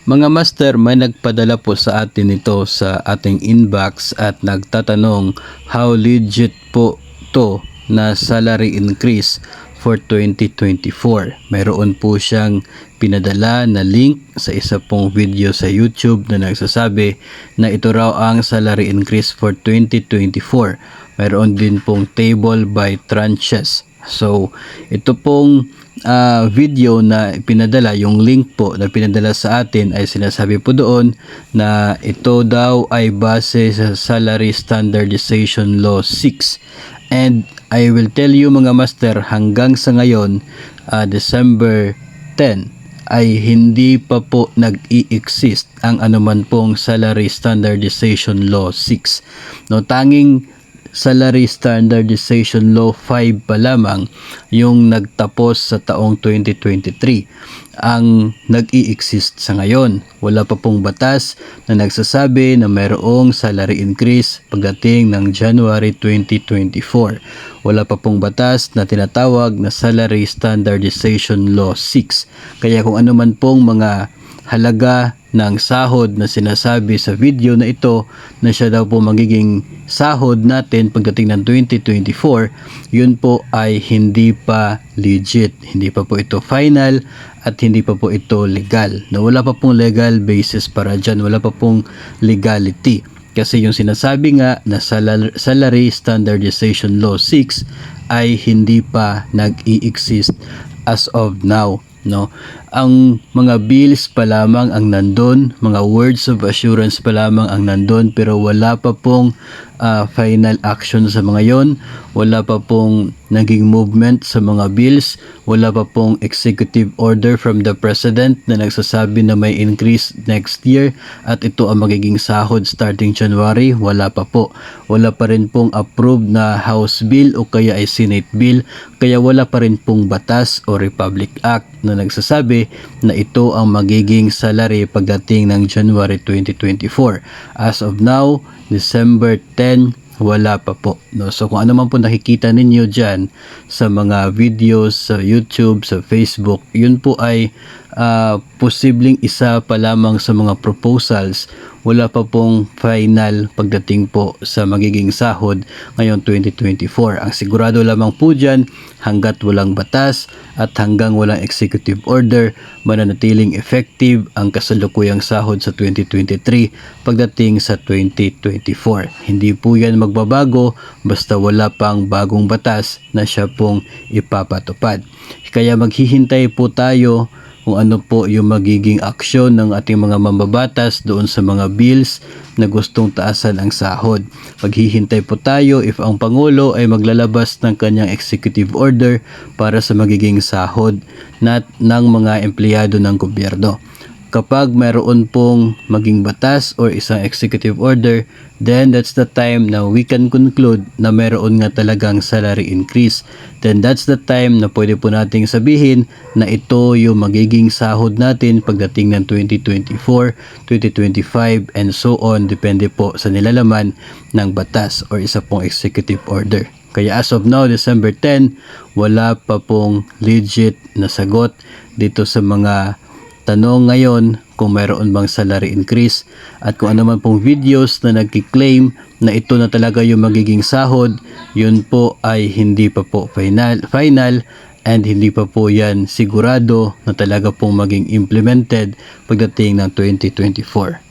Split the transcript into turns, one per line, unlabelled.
Mga master, may nagpadala po sa atin ito sa ating inbox at nagtatanong how legit po to na salary increase for 2024. Mayroon po siyang pinadala na link sa isa pong video sa YouTube na nagsasabi na ito raw ang salary increase for 2024. Mayroon din pong table by tranches. So, ito pong video na pinadala, yung link po na pinadala sa atin ay sinasabi po doon na ito daw ay base sa Salary Standardization Law 6. And I will tell you mga master, hanggang sa ngayon, December 10, ay hindi pa po nag-i-exist ang anuman pong Salary Standardization Law 6. No, tanging Salary Standardization Law 5 pa lamang yung nagtapos sa taong 2023 ang nag-i-exist sa ngayon. Wala pa pong batas na nagsasabi na mayroong salary increase pagdating ng January 2024. Wala pa pong batas na tinatawag na Salary Standardization Law 6. Kaya kung ano man pong mga halaga ng sahod na sinasabi sa video na ito na siya daw po magiging sahod natin pagdating ng 2024, yun po ay hindi pa legit. Hindi pa po ito final at hindi pa po ito legal. Na wala pa pong legal basis para dyan. Wala pa pong legality. Kasi yung sinasabi nga na Salary Standardization Law 6 ay hindi pa nag-i-exist as of now. No, ang mga bills pa lamang ang nandun, mga words of assurance pa lamang ang nandun, pero wala pa pong final action sa mga yon. Wala pa pong naging movement sa mga bills, wala pa pong executive order from the president na nagsasabi na may increase next year at ito ang magiging sahod starting January. Wala pa po. Wala pa rin pong approved na House bill o kaya ay Senate bill, kaya wala pa rin pong batas o Republic Act na nagsasabi na ito ang magiging salary pagdating ng January 2024. As of now, December 10, wala pa po. No? So kung ano man po nakikita ninyo dyan sa mga videos sa YouTube, sa Facebook, yun po ay posibleng isa pa lamang sa mga proposals. Wala pa pong final pagdating po sa magiging sahod ngayon 2024. Ang sigurado lamang po dyan, hanggat walang batas at hanggang walang executive order, mananatiling effective ang kasalukuyang sahod sa 2023 pagdating sa 2024. Hindi po yan magbabago basta wala pang bagong batas na siya pong ipapatupad. Kaya maghihintay po tayo kung ano po yung magiging aksyon ng ating mga mambabatas doon sa mga bills na gustong taasan ang sahod. Maghihintay po tayo if ang Pangulo ay maglalabas ng kanyang executive order para sa magiging sahod ng mga empleyado ng gobyerno. Kapag mayroon pong maging batas or isang executive order, then that's the time na we can conclude na mayroon nga talagang salary increase. Then that's the time na pwede po nating sabihin na ito yung magiging sahod natin pagdating ng 2024, 2025, and so on. Depende po sa nilalaman ng batas or isa pong executive order. Kaya as of now, December 10, wala pa pong legit na sagot dito sa mga tanong ngayon kung mayroon bang salary increase at kung ano man pong videos na nagki-claim na ito na talaga yung magiging sahod, yun po ay hindi pa po final and hindi pa po yan sigurado na talaga pong maging implemented pagdating ng 2024.